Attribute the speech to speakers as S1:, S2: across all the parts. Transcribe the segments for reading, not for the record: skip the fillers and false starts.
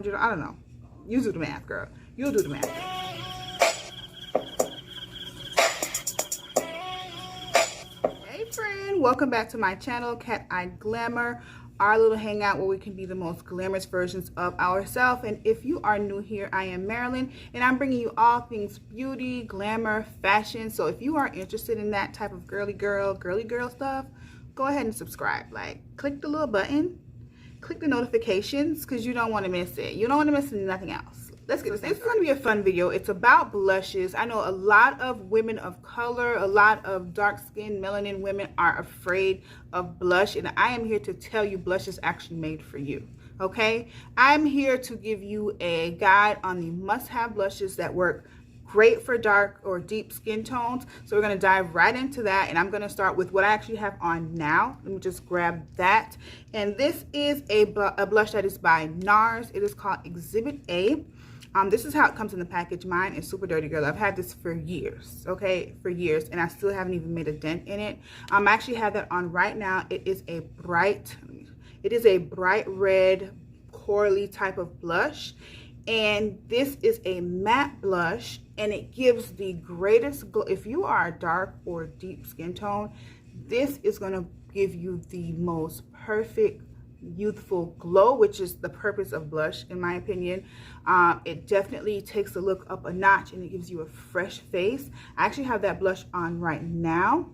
S1: I don't know. You do the math, girl. You'll do the math. Hey friend, welcome back to my channel, Cat Eye Glamour, our little hangout where we can be the most glamorous versions of ourselves. And if you are new here, I am Marilyn, and I'm bringing you all things beauty, glamour, fashion. So if you are interested in that type of girly girl stuff, go ahead and subscribe. Like, click the little button, click the notifications, because you don't want to miss it. You don't want to miss nothing else. Let's get this. This is going to be a fun video. It's about blushes. I know a lot of women of color, a lot of dark-skinned melanin women are afraid of blush, and I am here to tell you blush is actually made for you. Okay, I'm here to give you a guide on the must-have blushes that work great for dark or deep skin tones. So we're going to dive right into that, and I'm going to start with what I actually have on now. Let me just grab that. And this is a blush that is by NARS. It is called Exhibit A. This is how it comes in the package. Mine is super dirty, girl. I've had this for years, okay, for years, and I still haven't even made a dent in it. I actually have that on right now. It is a bright red corally type of blush, and this is a matte blush, and it gives the greatest glow. If you are a dark or deep skin tone, this is going to give you the most perfect youthful glow, which is the purpose of blush, in my opinion. It definitely takes the look up a notch, and it gives you a fresh face. I actually have that blush on right now,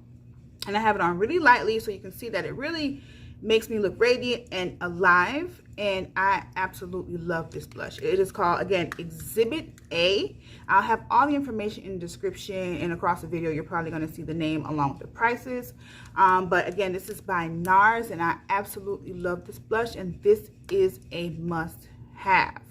S1: and I have it on really lightly, so you can see that it really makes me look radiant and alive, and I absolutely love this blush. It is called, again, Exhibit A. I'll have all the information in the description, and across the video you're probably going to see the name along with the prices. But again, this is by NARS, and I absolutely love this blush, and this is a must-have.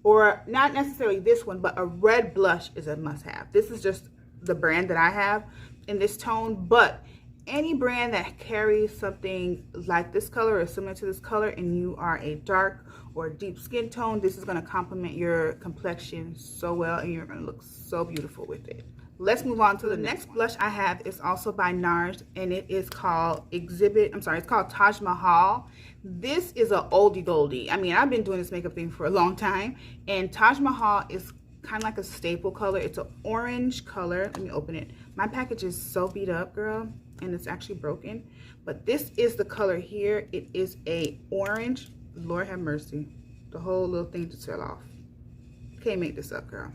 S1: Or not necessarily this one, but a red blush is a must-have. This is just the brand that I have in this tone, but any brand that carries something like this color or similar to this color, and you are a dark or deep skin tone, this is going to complement your complexion so well, and you're going to look so beautiful with it. Let's move on to the next blush I have. Is also by NARS, and it is called it's called Taj Mahal. This is a oldie goldie. I mean, I've been doing this makeup thing for a long time, and Taj Mahal is kind of like a staple color. It's an orange color. Let me open it. My package is so beat up, girl, and it's actually broken, but this is the color here. It is a orange. Lord have mercy, the whole little thing just fell off. Can't make this up, girl.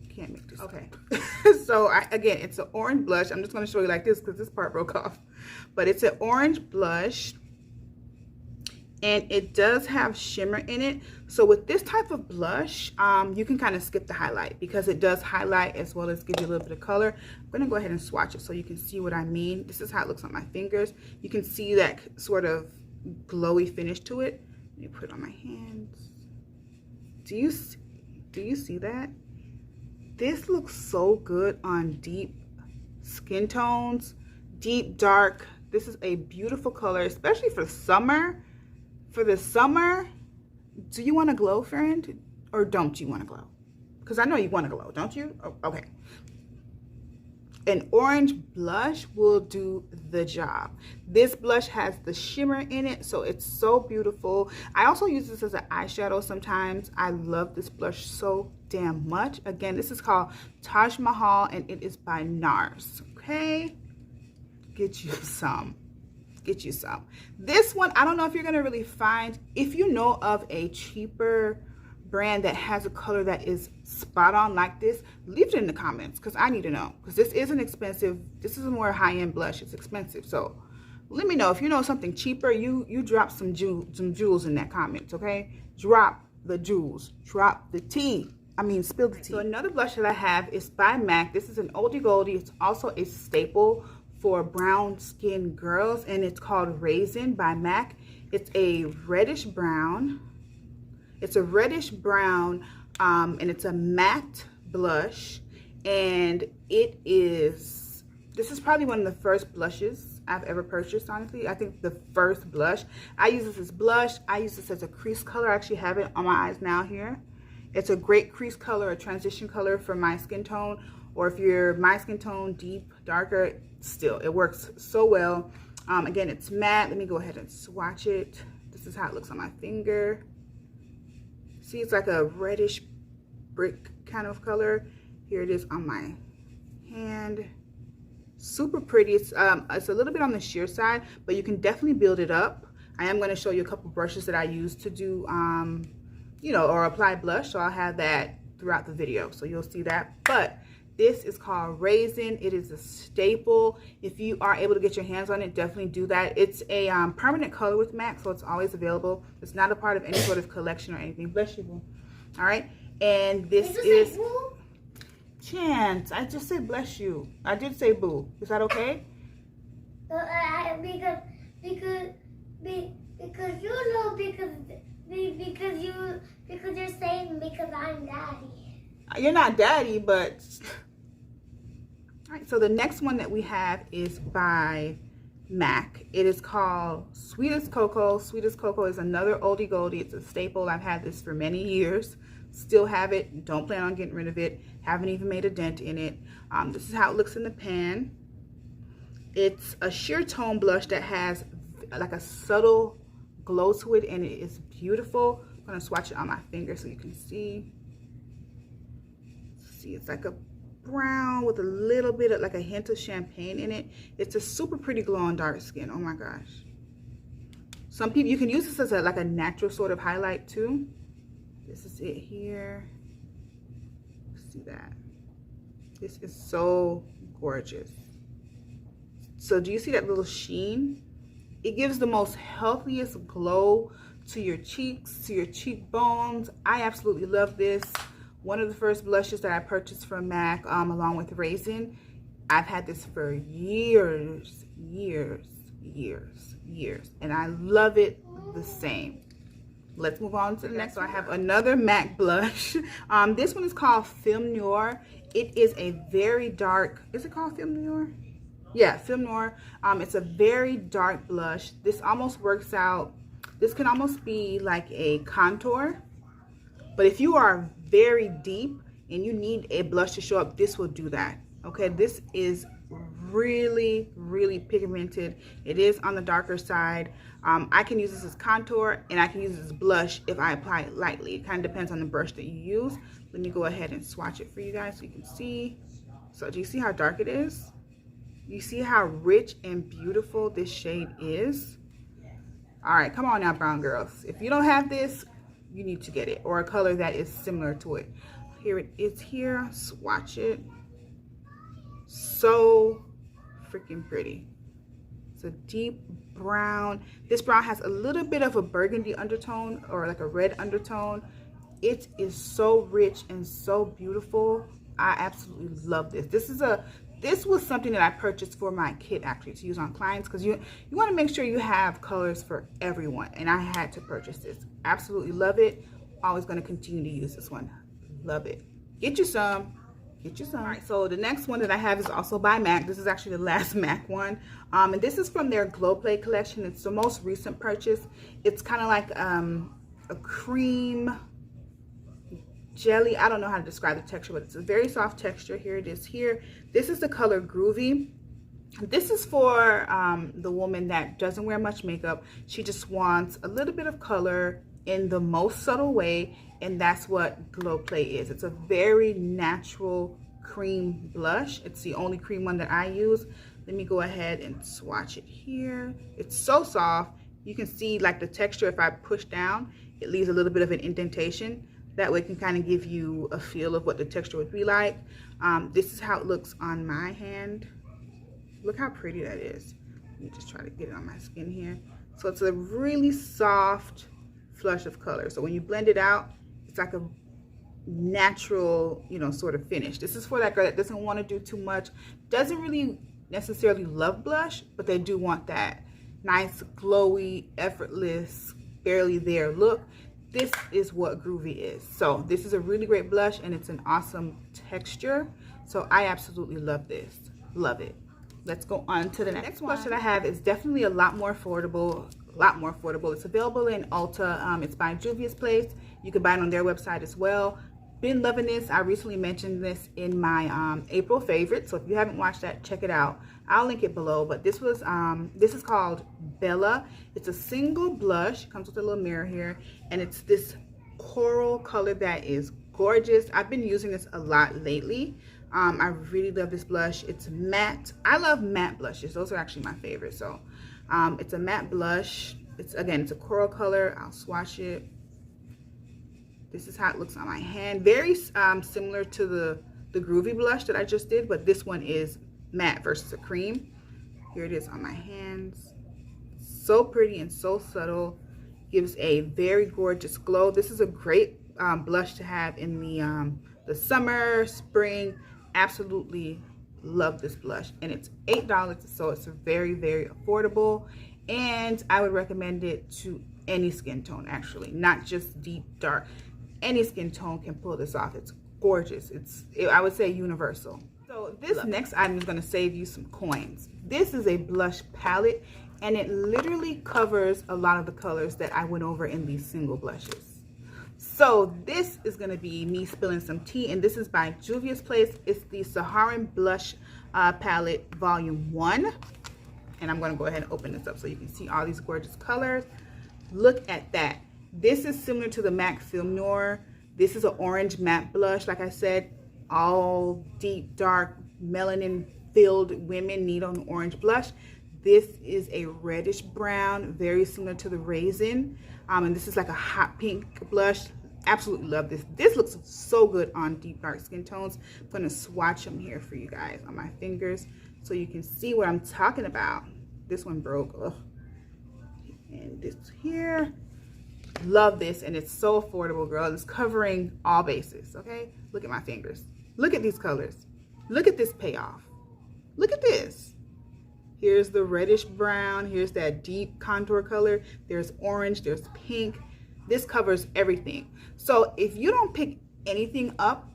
S1: Can't make this okay up. So again, it's an orange blush. I'm just going to show you like this because this part broke off, but it's an orange blush, and it does have shimmer in it. So with this type of blush, you can kind of skip the highlight because it does highlight as well as give you a little bit of color. I'm going to go ahead and swatch it so you can see what I mean. This is how it looks on my fingers. You can see that sort of glowy finish to it. Let me put it on my hands. Do you see that? This looks so good on deep skin tones, deep dark. This is a beautiful color, especially for summer. For the summer, do you want to glow, friend, or don't you want to glow? Because I know you want to glow, don't you? Oh, okay. An orange blush will do the job. This blush has the shimmer in it, so it's so beautiful. I also use this as an eyeshadow sometimes. I love this blush so damn much. Again, this is called Taj Mahal, and it is by NARS. Okay, get you some. Get you some. This one, I don't know if you're gonna really find. If you know of a cheaper brand that has a color that is spot on like this, leave it in the comments because I need to know, because this isn't expensive. This is a more high-end blush. It's expensive, so let me know if you know something cheaper. You drop some jewels in that comments, okay? Drop the jewels, drop the tea. I mean, spill the tea. So another blush that I have is by MAC. This is an oldie goldie. It's also a staple for brown skin girls, and it's called Raizin by MAC. It's a reddish brown. It's a reddish brown, and it's a matte blush, and this is probably one of the first blushes I've ever purchased, honestly. I think the first blush. I use this as blush. I use this as a crease color. I actually have it on my eyes now here. It's a great crease color, a transition color for my skin tone, or if you're my skin tone, deep, darker, still, it works so well. Again, it's matte. Let me go ahead and swatch it. This is how it looks on my finger. See, it's like a reddish brick kind of color. Here it is on my hand. Super pretty. It's a little bit on the sheer side, but you can definitely build it up. I am going to show you a couple brushes that I use to do, you know, or apply blush. So I'll have that throughout the video, so you'll see that. But this is called Raizin. It is a staple. If you are able to get your hands on it, definitely do that. It's a permanent color with MAC, so it's always available. It's not a part of any sort of collection or anything. Bless you, boo. All right, and this is Chance. I just said bless you. I did say boo. Is that okay?
S2: Because you know because you're saying because I'm daddy.
S1: You're not daddy, but all right. So the next one that we have is by MAC. It is called Sweet as Cocoa. Sweet as Cocoa is another oldie goldie. It's a staple. I've had this for many years. Still have it. Don't plan on getting rid of it. Haven't even made a dent in it. This is how it looks in the pan. It's a sheer tone blush that has like a subtle glow to it, and it is beautiful. I'm gonna swatch it on my finger so you can see. See, it's like a brown with a little bit of like a hint of champagne in it. It's a super pretty glow on dark skin. Oh my gosh. Some people, you can use this as a, like a natural sort of highlight too. This is it here. See that? This is so gorgeous. So do you see that little sheen? It gives the most healthiest glow to your cheeks, to your cheekbones. I absolutely love this. One of the first blushes that I purchased from MAC, along with Raizin. I've had this for years, and I love it the same. Let's move on to the next one. I have another MAC blush. This one is called Film Noir. It is a very dark, is it called Film Noir? Yeah, Film Noir. It's a very dark blush. This almost works out, this can almost be like a contour. But if you are very deep and you need a blush to show up, this will do that. Okay, this is really, really pigmented. It is on the darker side. I can use this as contour, and I can use this as blush if I apply it lightly. It kind of depends on the brush that you use. Let me go ahead and swatch it for you guys so you can see. So do you see how dark it is? You see how rich and beautiful this shade is? All right, come on now, brown girls. If you don't have this, you need to get it, or a color that is similar to it. Here it is here. Swatch it. So freaking pretty. It's a deep brown. This brown has a little bit of a burgundy undertone, or like a red undertone. It is so rich and so beautiful. I absolutely love this. This was something that I purchased for my kit, actually, to use on clients, because you want to make sure you have colors for everyone, and I had to purchase this. Absolutely love it. Always going to continue to use this one. Love it. Get you some. Get you some. All right, so the next one that I have is also by MAC. This is actually the last MAC one, and this is from their Glow Play collection. It's the most recent purchase. It's kind of like a cream jelly. I don't know how to describe the texture, but it's a very soft texture. Here it is here. This is the color Groovy. This is for the woman that doesn't wear much makeup. She just wants a little bit of color in the most subtle way, and that's what Glow Play is. It's a very natural cream blush. It's the only cream one that I use. Let me go ahead and swatch it here. It's so soft. You can see like the texture. If I push down, it leaves a little bit of an indentation. That way it can kind of give you a feel of what the texture would be like. This is how it looks on my hand. Look how pretty that is. Let me just try to get it on my skin here. So it's a really soft flush of color. So when you blend it out, it's like a natural, you know, sort of finish. This is for that girl that doesn't want to do too much, doesn't really necessarily love blush, but they do want that nice, glowy, effortless, barely there look. This is what Groovy is. So this is a really great blush, and it's an awesome texture. So I absolutely love this. Love it. Let's go on to the next blush that I have. Is definitely a lot more affordable. It's available in Ulta. It's by JUVIA'S. You can buy it on their website as well. Been loving this. I recently mentioned this in my April favorite. So if you haven't watched that, check it out. I'll link it below. But this was this is called Bella. It's a single blush. It comes with a little mirror here, and it's this coral color that is gorgeous. I've been using this a lot lately. I really love this blush. It's matte. I love matte blushes. Those are actually my favorite. So it's a matte blush. It's a coral color. I'll swatch it. This is how it looks on my hand. Very similar to the Groovy blush that I just did, but this one is matte versus a cream. Here it is on my hands. So pretty and so subtle. Gives a very gorgeous glow. This is a great blush to have in the summer, spring. Absolutely love this blush, and it's $8, so it's very, very affordable, and I would recommend it to any skin tone, actually, not just deep dark. Any skin tone can pull this off. It's gorgeous. I would say universal. So this next item is going to save you some coins. This is a blush palette, and it literally covers a lot of the colors that I went over in these single blushes. So this is going to be me spilling some tea, and this is by JUVIA'S Place. It's the Saharan Blush Palette Volume 1. And I'm going to go ahead and open this up so you can see all these gorgeous colors. Look at that. This is similar to the MAC Film Noir. This is an orange matte blush. Like I said, all deep, dark, melanin-filled women need an orange blush. This is a reddish brown, very similar to the Raizin. And this is like a hot pink blush. Absolutely love this. This looks so good on deep dark skin tones. I'm going to swatch them here for you guys on my fingers so you can see what I'm talking about. This one broke. Ugh. And this here. Love this, and it's so affordable, girl. It's covering all bases, okay? Look at my fingers. Look at these colors. Look at this payoff. Look at this. Here's the reddish brown. Here's that deep contour color. There's orange. There's pink. This covers everything. So if you don't pick anything up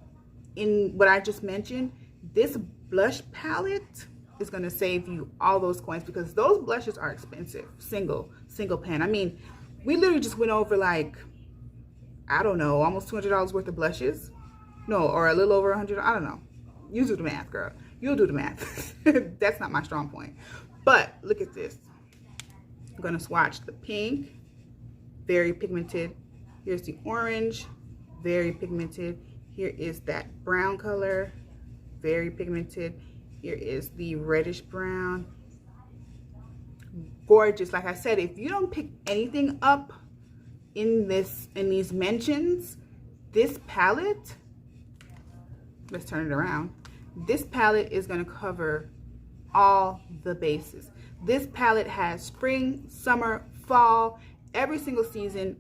S1: in what I just mentioned, this blush palette is going to save you all those coins, because those blushes are expensive. Single pan. I mean, we literally just went over, like, I don't know, almost $200 worth of blushes. No, or a little over 100. I don't know. You do the math, girl. You'll do the math. That's not my strong point. But look at this. I'm going to swatch the pink. Very pigmented. Here's the orange. Very pigmented. Here is that brown color. Very pigmented. Here is the reddish brown. Gorgeous. Like I said, if you don't pick anything up in these mentions, this palette, let's turn it around. This palette is going to cover all the bases. This palette has spring, summer, fall, every single season,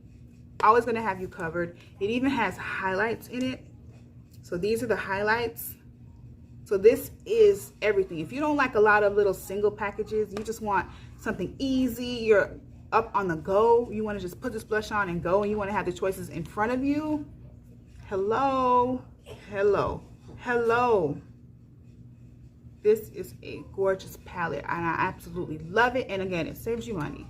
S1: always going to have you covered. It even has highlights in it. So these are the highlights. So this is everything. If you don't like a lot of little single packages, you just want something easy, you're up on the go, you want to just put this blush on and go, and you want to have the choices in front of you. Hello, hello, hello. This is a gorgeous palette, and I absolutely love it. And again, it saves you money.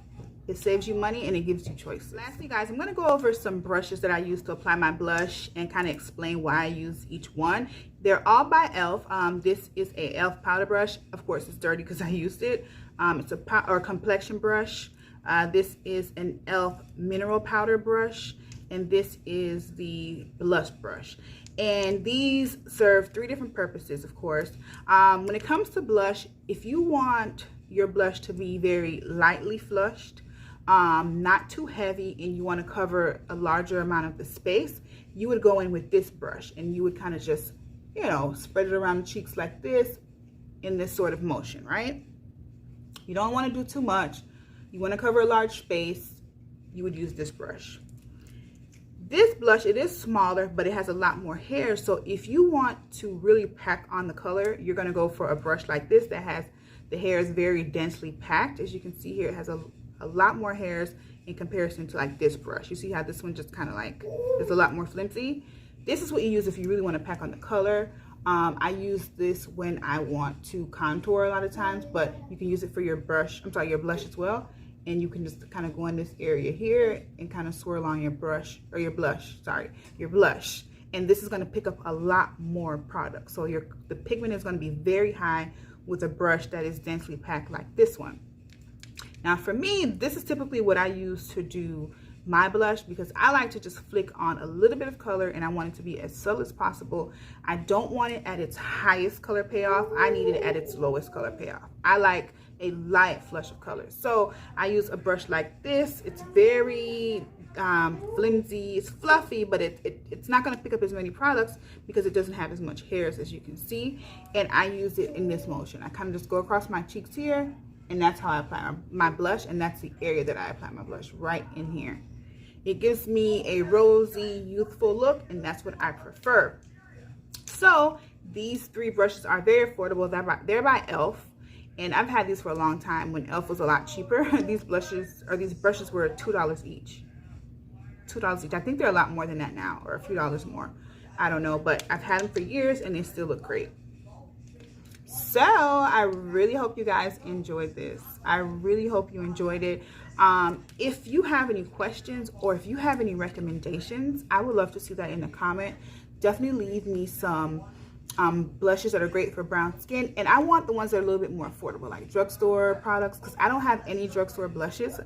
S1: It saves you money, and it gives you choices. Lastly, guys, I'm going to go over some brushes that I use to apply my blush and kind of explain why I use each one. They're all by e.l.f. This is a e.l.f. powder brush. Of course, it's dirty because I used it. It's a complexion brush. This is an e.l.f. mineral powder brush, and this is the blush brush. And these serve 3 different purposes, of course. When it comes to blush, if you want your blush to be very lightly flushed, not too heavy, and you want to cover a larger amount of the space, you would go in with this brush, and you would kind of just, you know, spread it around the cheeks like this in this sort of motion, right? You don't want to do too much. You want to cover a large space, you would use this brush. This blush, it is smaller, but it has a lot more hair. So if you want to really pack on the color, you're going to go for a brush like this that has, the hair is very densely packed. As you can see here, it has a lot more hairs in comparison to like this brush. You see how this one just kind of like is a lot more flimsy. This is what you use if you really want to pack on the color. I use this when I want to contour a lot of times, but you can use it for your brush, your blush as well. And you can just kind of go in this area here and kind of swirl on your brush, or your blush, your blush. And this is going to pick up a lot more product. So the pigment is going to be very high with a brush that is densely packed like this one. Now for me, this is typically what I use to do my blush, because I like to just flick on a little bit of color and I want it to be as subtle as possible. I don't want it at its highest color payoff. I need it at its lowest color payoff. I like a light flush of color. So I use a brush like this. It's very flimsy, it's fluffy, but it's not going to pick up as many products because it doesn't have as much hairs, as you can see. And I use it in this motion. I kind of just go across my cheeks here, and that's how I apply my blush, and that's the area that I apply my blush, right in here. It gives me a rosy, youthful look, and that's what I prefer. So these three brushes are very affordable. They're by e.l.f. And I've had these for a long time when e.l.f. was a lot cheaper. These brushes were $2 each. $2 each. I think they're a lot more than that now, or a few dollars more. I don't know, but I've had them for years and they still look great. So I really hope you guys enjoyed this. I really hope you enjoyed it. If you have any questions or if you have any recommendations, I would love to see that in the comment. Definitely leave me some blushes that are great for brown skin, and I want the ones that are a little bit more affordable, like drugstore products, because I don't have any drugstore blushes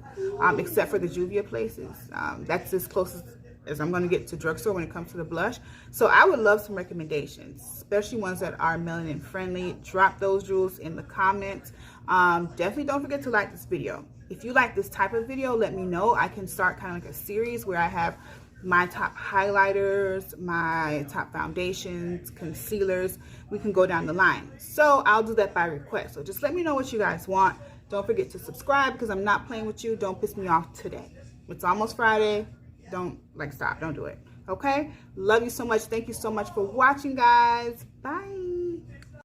S1: except for the Juvia places. That's as close as I'm going to get to drugstore when it comes to the blush. So I would love some recommendations, especially ones that are melanin friendly. Drop those jewels in the comments. Definitely don't forget to like this video. If you like this type of video, let me know. I can start kind of like a series where I have my top highlighters, my top foundations, concealers. We can go down the line. So I'll do that by request. So just let me know what you guys want. Don't forget to subscribe because I'm not playing with you. Don't piss me off today. It's almost Friday. Don't stop. Don't do it. Okay? Love you so much. Thank you so much for watching, guys. Bye.